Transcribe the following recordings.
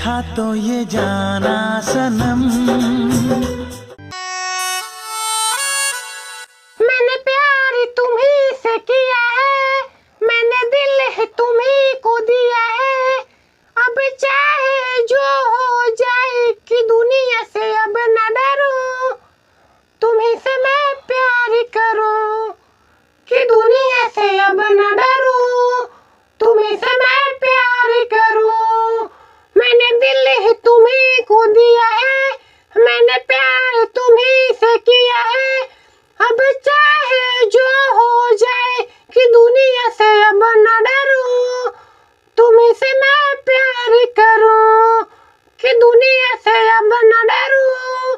था तो ये जाना सनम। मैंने प्यार तुम्ही से किया है, मैंने दिल तुम्ही को दिया है, अब चाहे जो हो जाए कि दुनिया से अब न डरूं, तुम्ही से मैं प्यार करूं कि दुनिया से अब न डरूं, तुम्ही से मैं प्यार करूं। मैंने दिल तुम्ही को दिया है, मैंने प्यार तुम्ही से किया है, अब चाहे जो हो जाए कि दुनिया से अब न डरूं, तुम्ही से मैं प्यार करूं कि दुनिया से अब न डरूं,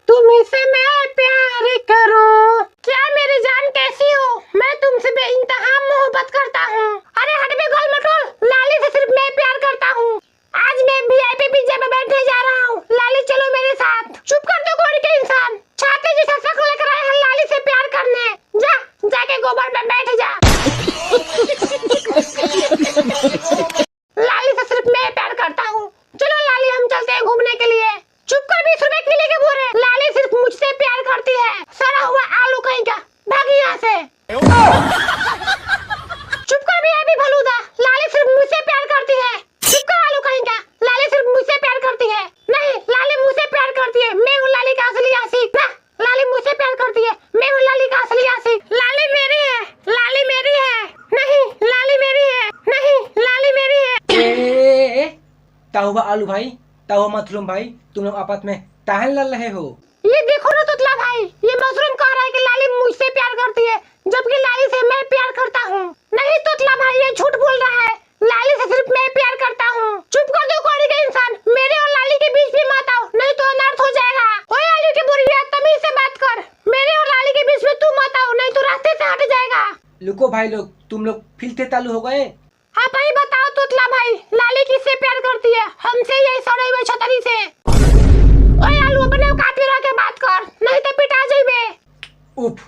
तुम्ही से मैं प्यार करूं। क्या मेरी जान कैसी हो? मैं तुमसे बेइंतहा मोहब्बत करता हूँ। अरे हट बे गोल मटोल, लाली से सिर्फ मैं प्यार करता हूँ। आज मैं VIP पिज्जा में बैठने जा रहा हूँ, लाली चलो मेरे साथ। चुप कर दो घोड़ी के इंसान, छाते जैसा शक्ल लेकर आए हैं लाली से प्यार करने। जा जाके गोबर में बैठ जा। लाली से सिर्फ मैं प्यार करता हूँ। चलो लाली हम चलते हैं घूमने के लिए। चुप कर, 20 रुपए किले के बोरे। लाली सिर्फ मुझसे प्यार करती है, सड़ा हुआ आलू कहीं का, भाग यहाँ से। चुप कर VIP फलूदा, लाली सिर्फ मुझसे प्यार करती है। चुप कर आलू कहीं का, लाली सिर्फ मुझसे प्यार करती है। नहीं, लाली मुझसे प्यार करती है, मैं हूँ लाली का असली आशिक। ना, लाली मुझसे प्यार करती है, मैं हूँ लाली का असली आशिक। लाली मेरी है, लाली मेरी है। नहीं, लाली मेरी है। नहीं, लाली मेरी है। ताहुआ आलू भाई, ताहुआ मशरूम भाई, तुम लोग आपस में ताहन लड़ रहे हो। ये देखो ना तुतला भाई, ये मशरूम कह रहा है कि लाली मुझसे प्यार करती है, जबकि लाली से मैं प्यार करता हूँ। नहीं तुतला भाई, ये झूठ बोल रहा है, लाली से सिर्फ मैं प्यार करता हूँ। चुप कर दो कौड़ी के इंसान, मेरे और लाली के बीच में मत आओ, नहीं तो अनर्थ हो जाएगा। ओए आलू की बुढ़िया, तमीज से बात कर, मेरे और लाली के बीच में तू मत आओ, नहीं तो रास्ते से हट जाएगा। लुको भाई लोग, तुम लोग फिर से चालू हो गए। हाँ भाई बताओ तुतला भाई, लाली किससे प्यार करती है? हमसे या इस सड़े हुए छतरी से? ओए आलू अपने औकात में रह के बात कर, नहीं तो पिटा जाइबे। उफ,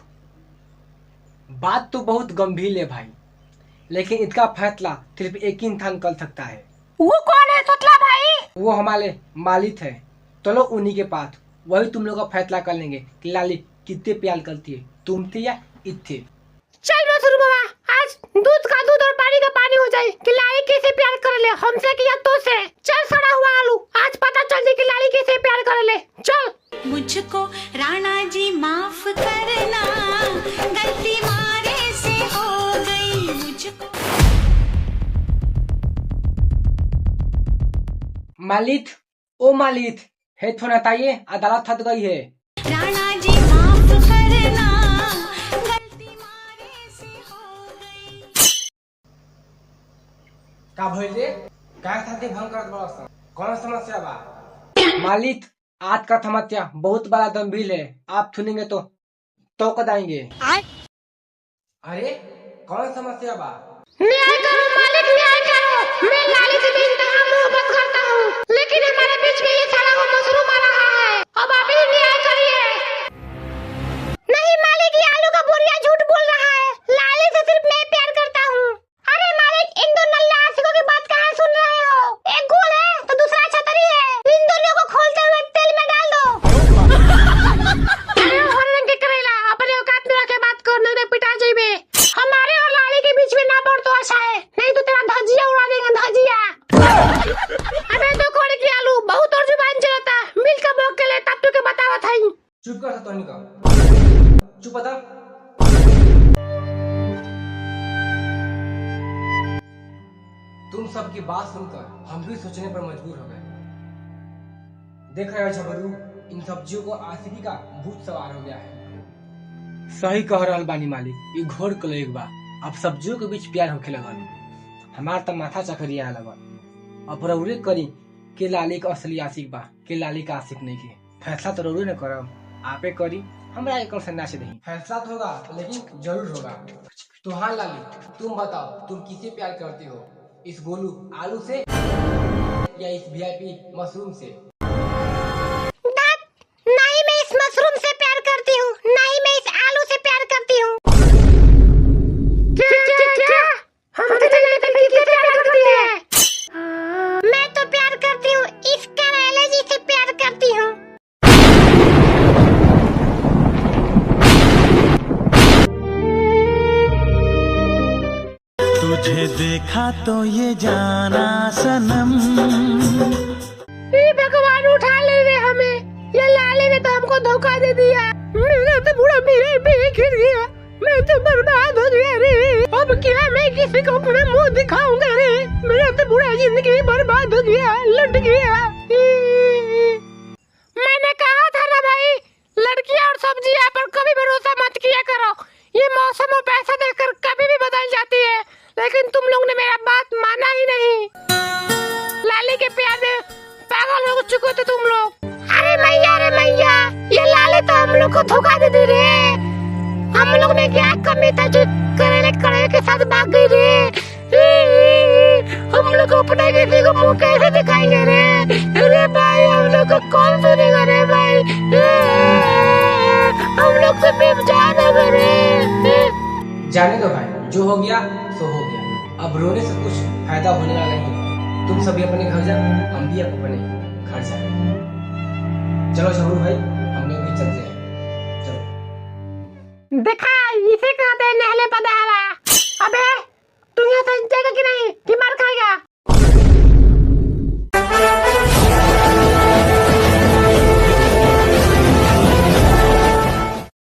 बात तो बहुत गंभीर है भाई, लेकिन इसका फैसला सिर्फ एक ही इंसान कर सकता है। वो कौन है तुतला भाई? वो हमारे मालिक है। चलो उन्हीं के पास, वही तुम लोग का फैसला कर लेंगे कि लाली कितने प्यार करती है, तुमसे या इससे। चल मशरूम बाबा, आज दूध का दूध और पानी का पानी हो जाए कि लाली कैसे प्यार कर ले, हमसे कि या तो से। चल सड़ा हुआ आलू, आज पता चल जाए कि लाली कैसे प्यार कर ले। चल। मुझको राणा जी माफ करना, गलती मारे से हो गई मुझको। मालिक, ओ मालिक, हेडफोन हटाइए, अदालत थक गई है। राणा जी माफ करना, गलती मारे से हो गई। का भइल रे? का साथे भंग करत बड़ा? कौन समस्या बा? मालिक, आज का समस्या बहुत बड़ा गंभीर है, आप सुनेंगे तो कदाएंगे। अरे कौन समस्या बा? न्याय करो मालिक, न्याय करो। मैं लाली से बेइंतहा मोहब्बत करता हूँ, लेकिन हमारे बीच में ये सड़ा हुआ मशरूम आ रहा है। अब आप ही न्याय करिए। नहीं मालिक, ये आलू का बुढ़िया झूठ बोल रहा है, लाली से सिर्फ मैं प्यार करता हूँ। अरे मालिक, इन दो नल्ला आशिकों की बात कहाँ सुन रहे हो? एक गोल है तो दूसरा छतरी है, इन दोनों को खोलते हुए तेल में डाल दो। अरे हर रंग के करेला, अपने औकात में रह के बात कर, नहीं तो पिटा जाइबे। हमारे और लाली के बीच में ना पड़ तो अच्छा है, नहीं तो तेरा धजिया उड़ा देंगे, धजिया। अबे तो कोड़ी की आलू, बहुत और जुबान चलाता, मिल का भोग के ले तब तो के बतावा था। चुप कर तो नहीं कर, चुप बता। तुम सबकी बात सुनकर हम भी सोचने पर मजबूर हो गए। देख रहे हो झबरू, इन सब्जियों को आशिकी का भूत सवार हो गया है। सही कह रहल बानी मालिक, ये घोर कलेग बा। अब सब्जियों के बीच प्यार होखे लगल, हमार तो माथा चकरिया लगल। अब रउरे करी के लाली का असली आशिक बा, के लाली का आशिक नहीं के। फैसला तो रउरे न करब, आपे करी, हमरा एक संन्यासी नहीं। फैसला तो होगा, लेकिन जरूर होगा। तो हाँ लाली, तुम बताओ, तुम किसे प्यार करती हो, इस गोलू आलू से या इस VIP मशरूम से? नहीं, मैं इस मशरूम से प्यार करती हूँ, नहीं मैं इस आलू से प्यार करती हूँ। क्या? हम तो नहीं प्यार करती है। मैं तो प्यार करती हूँ देखा तो ये जाना सनम। भगवान उठा ले रे हमें, ये लाले ने तो हमको धोखा दे दिया। मेरा तो बुरा मेरे पे गिर गया, मैं तो बर्बाद हो गया रे। अब क्या मैं किसी को अपना मुंह दिखाऊंगा रे, मेरा तो बुरा जिंदगी बर्बाद हो गया, लट गया। मैंने कहा था ना भाई, लड़कियां और सब्जियां पर कभी भरोसा मत किया करो, ये मौसम और पैसा देखकर कभी भी बदल जाती है। लेकिन तुम लोग ने मेरा बात माना ही नहीं, लाली के प्यार में पागल हो चुके थे तुम लोग। अरे मैया, ये लाली तो हम लोग को धोखा दे दी रे। हम लोग ने क्या कमी था जो करेले के साथ भाग गई रे। हम लोग अपने किसी को मुंह कैसे दिखाएंगे रे? अरे भाई हम लोग को कौन सुनेगा रे भाई? हम लोग तो बेजान हो गए रे। जाने दो भाई, जो हो गया सो हो गया, अब रोने से कुछ फायदा होने वाला नहीं। तुम सभी अपने घर जाओ, हम भी अपने घर जाए। चलो झबरू भाई, हम लोग भी चलते हैं। चलो। देखा, इसे कहते हैं नहले पधारा।